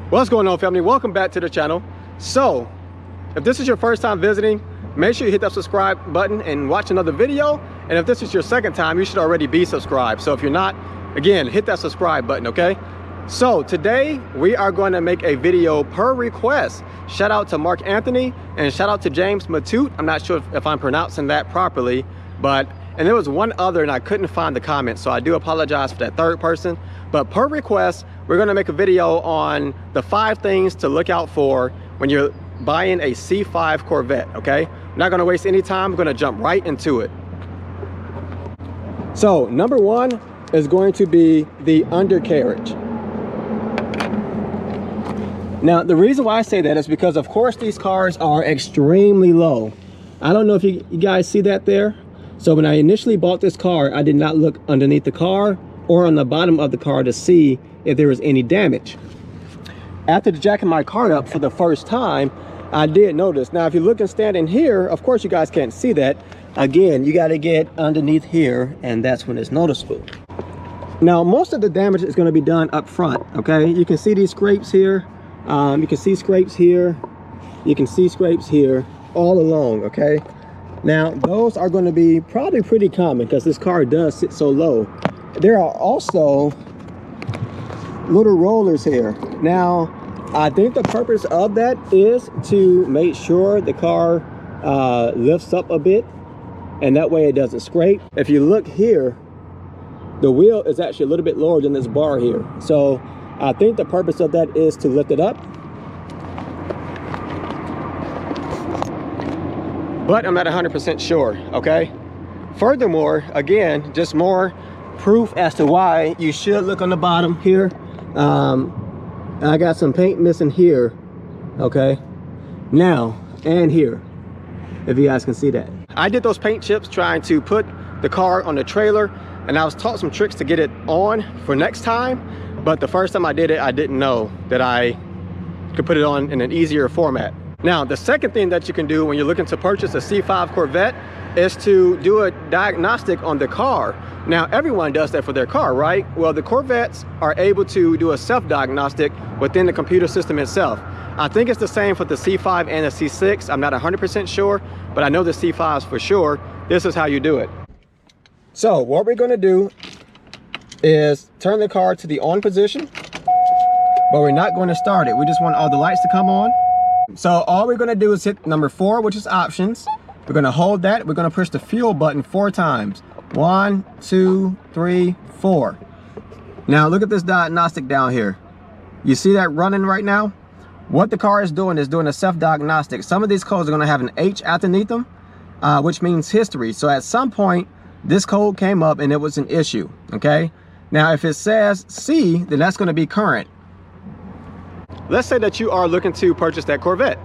What's going on, family? Welcome back to the channel. So if this is your first time visiting, make sure you hit that subscribe button and watch another video. And if this is your second time, you should already be subscribed. So if you're not, again, hit that subscribe button, okay? So today we are going to make a video per request. Shout out to Mark Anthony and shout out to James Matute. I'm not sure if I'm pronouncing that properly, and there was one other and I couldn't find the comment, so I do apologize for that third person. But per request, we're going to make a video on the 5 things to look out for when you're buying a C5 Corvette, okay? I'm not going to waste any time. I'm going to jump right into it. So number 1 is going to be the undercarriage. Now, the reason why I say that is because, of course, these cars are extremely low. I don't know if you guys see that there. So when I initially bought this car, I did not look underneath the car or on the bottom of the car to see if there was any damage. After jacking my car up for the first time, I did notice. Now, if you're looking standing here, of course you guys can't see that. Again, you got to get underneath here, and that's when it's noticeable. Now, most of the damage is going to be done up front, okay? You can see these scrapes here. You can see scrapes here. You can see scrapes here all along, okay? Now, those are going to be probably pretty common because this car does sit so low. There are also little rollers here. Now, I think the purpose of that is to make sure the car lifts up a bit, and that way it doesn't scrape. If you look here, the wheel is actually a little bit lower than this bar here. So I think the purpose of that is to lift it up. But I'm not 100% sure, okay? Furthermore, again, just more proof as to why you should look on the bottom here. I got some paint missing here, okay? Now, and here, if you guys can see that. I did those paint chips trying to put the car on the trailer, and I was taught some tricks to get it on for next time, but the first time I did it, I didn't know that I could put it on in an easier format. Now, the second thing that you can do when you're looking to purchase a C5 Corvette is to do a diagnostic on the car. Now, everyone does that for their car, right? Well, the Corvettes are able to do a self-diagnostic within the computer system itself. I think it's the same for the C5 and the C6. I'm not 100% sure, but I know the C5s for sure. This is how you do it. So what we're going to do is turn the car to the on position, but we're not going to start it. We just want all the lights to come on. So all we're going to do is hit number 4, which is options. We're going to hold that. We're going to push the fuel button 4 times. 1, 2, 3, 4. Now look at this diagnostic down here. You see that running right now? What the car is doing a self-diagnostic. Some of these codes are going to have an H underneath them, which means history. So at some point, this code came up and it was an issue, okay? Now, if it says C, then that's going to be current. Let's say that you are looking to purchase that Corvette.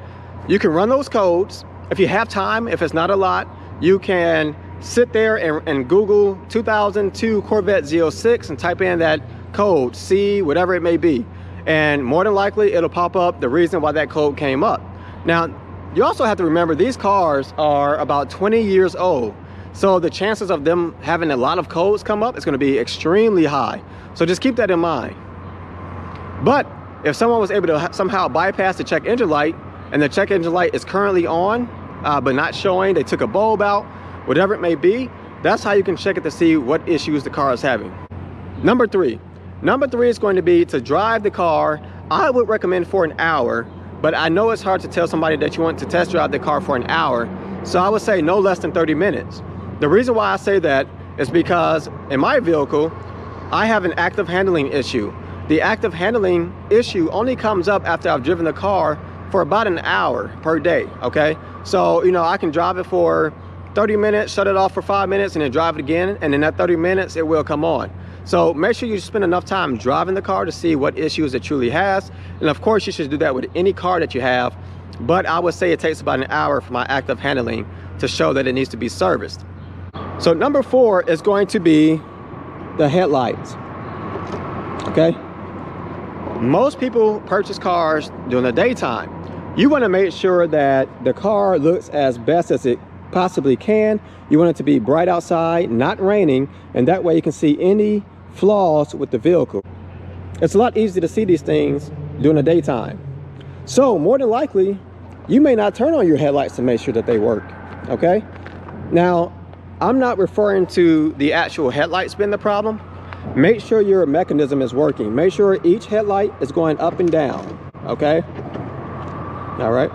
You can run those codes. If you have time, if it's not a lot, you can sit there and Google 2002 Corvette Z06 and type in that code, C, whatever it may be. And more than likely, it'll pop up the reason why that code came up. Now, you also have to remember these cars are about 20 years old. So the chances of them having a lot of codes come up is going to be extremely high. So just keep that in mind. But if someone was able to somehow bypass the check engine light and the check engine light is currently on, but not showing, they took a bulb out, whatever it may be, that's how you can check it to see what issues the car is having. Number 3 is going to be to drive the car. I would recommend for an hour, but I know it's hard to tell somebody that you want to test drive the car for an hour. So I would say no less than 30 minutes. The reason why I say that is because in my vehicle, I have an active handling issue. The active handling issue only comes up after I've driven the car for about an hour per day, okay? So, you know, I can drive it for 30 minutes, shut it off for 5 minutes, and then drive it again, and in that 30 minutes, it will come on. So make sure you spend enough time driving the car to see what issues it truly has. And of course, you should do that with any car that you have, but I would say it takes about an hour for my active handling to show that it needs to be serviced. So number 4 is going to be the headlights, okay? Most people purchase cars during the daytime. You want to make sure that the car looks as best as it possibly can. You want it to be bright outside, not raining, and that way you can see any flaws with the vehicle. It's a lot easier to see these things during the daytime. So more than likely, you may not turn on your headlights to make sure that they work, okay? Now, I'm not referring to the actual headlights being the problem. Make sure your mechanism is working. Make sure each headlight is going up and down, okay? All right.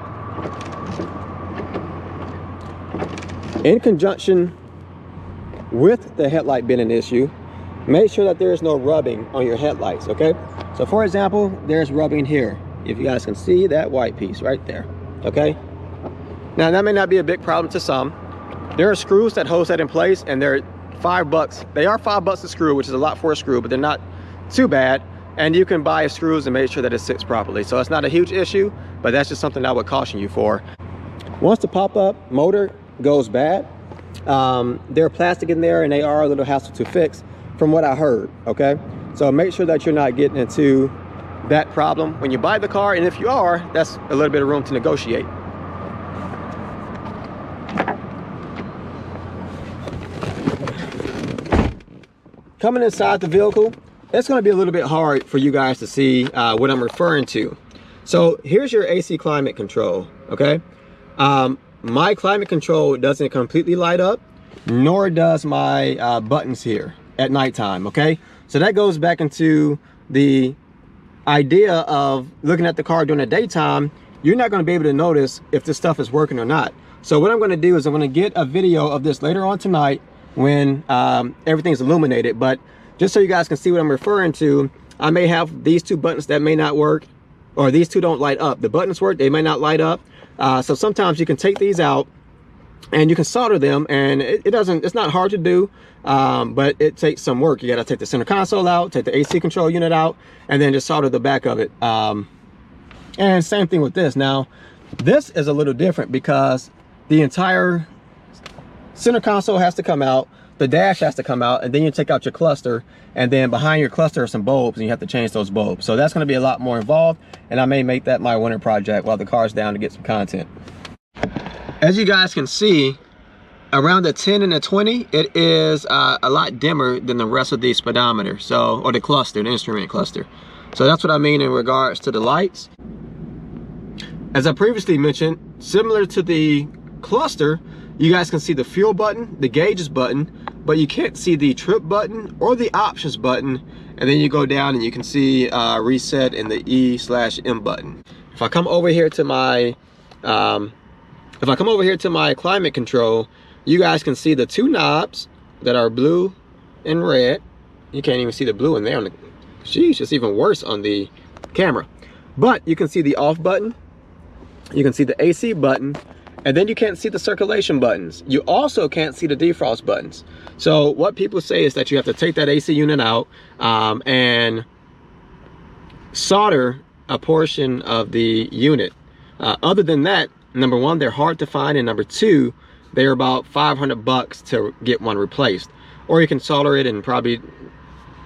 In conjunction with the headlight being an issue, make sure that there is no rubbing on your headlights, okay? So for example, there's rubbing here. If you guys can see that white piece right there, okay? Now that may not be a big problem to some. There are screws that hold that in place, and they're $5. They are $5 a screw, which is a lot for a screw, but they're not too bad. And you can buy screws and make sure that it sits properly. So it's not a huge issue, but that's just something I would caution you for. Once the pop-up motor goes bad, they're plastic in there and they are a little hassle to fix from what I heard, okay? So make sure that you're not getting into that problem when you buy the car, and if you are, that's a little bit of room to negotiate. Coming inside the vehicle, it's going to be a little bit hard for you guys to see what I'm referring to. So here's your AC climate control, okay? My climate control doesn't completely light up, nor does my buttons here at nighttime, okay? So that goes back into the idea of looking at the car during the daytime. You're not going to be able to notice if this stuff is working or not. So what I'm going to do is I'm going to get a video of this later on tonight when everything's illuminated. But just so you guys can see what I'm referring to, I may have these two buttons that may not work, or these two don't light up. The buttons work, they may not light up. So sometimes you can take these out and you can solder them, and it's not hard to do, but it takes some work. You got to take the center console out, take the AC control unit out, and then just solder the back of it. And same thing with this. Now, this is a little different because the entire center console has to come out, the dash has to come out, and then you take out your cluster, and then behind your cluster are some bulbs, and you have to change those bulbs. So that's going to be a lot more involved, and I may make that my winter project while the car's down to get some content. As you guys can see, around the 10 and the 20, it is a lot dimmer than the rest of the speedometer, so, or the cluster, the instrument cluster. So that's what I mean in regards to the lights. As I previously mentioned, similar to the cluster, you guys can see the fuel button, the gauges button, but you can't see the trip button or the options button. And then you go down and you can see reset and the E/M button. If I come over here to my climate control, you guys can see the two knobs that are blue and red. You can't even see the blue in there. Sheesh, it's even worse on the camera. But you can see the off button, you can see the AC button, and then you can't see the circulation buttons. You also can't see the defrost buttons. So what people say is that you have to take that AC unit out and solder a portion of the unit. Other than that, number one, they're hard to find, and number two, they're about $500 to get one replaced. Or you can solder it and probably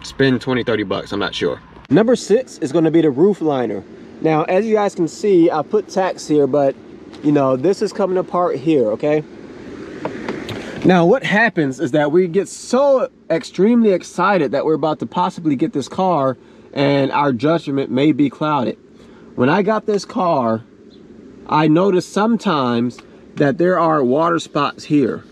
spend 20-30 bucks, I'm not sure. Number 6 is going to be the roof liner. Now, as you guys can see, I put tacks here, but you know, this is coming apart here, okay? Now, what happens is that we get so extremely excited that we're about to possibly get this car, and our judgment may be clouded. When I got this car, I noticed sometimes that there are water spots here,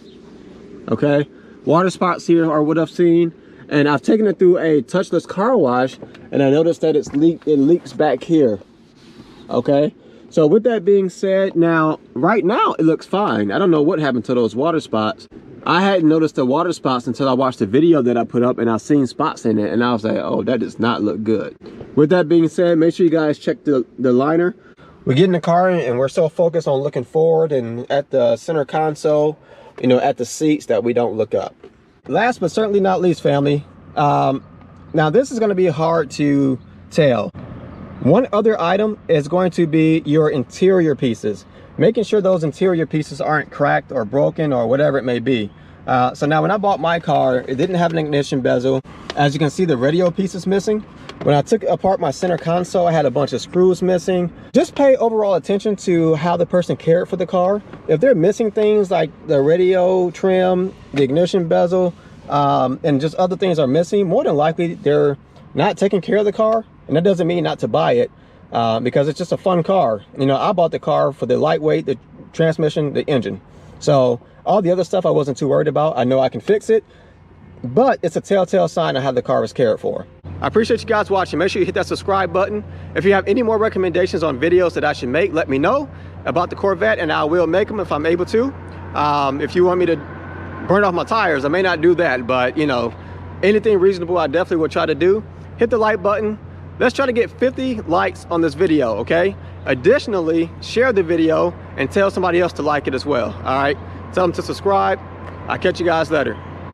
okay? Water spots here are what I've seen, and I've taken it through a touchless car wash, and I noticed that it leaks back here, okay? So with that being said, now, right now, it looks fine. I don't know what happened to those water spots. I hadn't noticed the water spots until I watched the video that I put up, and I seen spots in it, and I was like, oh, that does not look good. With that being said, make sure you guys check the liner. We get in the car, and we're so focused on looking forward and at the center console, you know, at the seats, that we don't look up. Last but certainly not least, family, now this is going to be hard to tell. One other item is going to be your interior pieces, making sure those interior pieces aren't cracked or broken or whatever it may be. So now when I bought my car, it didn't have an ignition bezel. As you can see, the radio piece is missing. When I took apart my center console, I had a bunch of screws missing. Just pay overall attention to how the person cared for the car. If they're missing things like the radio trim, the ignition bezel, and just other things are missing, more than likely they're not taking care of the car. And that doesn't mean not to buy it, because it's just a fun car. You know, I bought the car for the lightweight, the transmission, the engine. So all the other stuff I wasn't too worried about. I know I can fix it, but it's a telltale sign of how the car was cared for. I appreciate you guys watching. Make sure you hit that subscribe button. If you have any more recommendations on videos that I should make, let me know about the Corvette, and I will make them if I'm able to. If you want me to burn off my tires, I may not do that, but you know, anything reasonable I definitely will try to do. Hit the like button. Let's try to get 50 likes on this video, okay? Additionally, share the video and tell somebody else to like it as well, all right? Tell them to subscribe. I'll catch you guys later.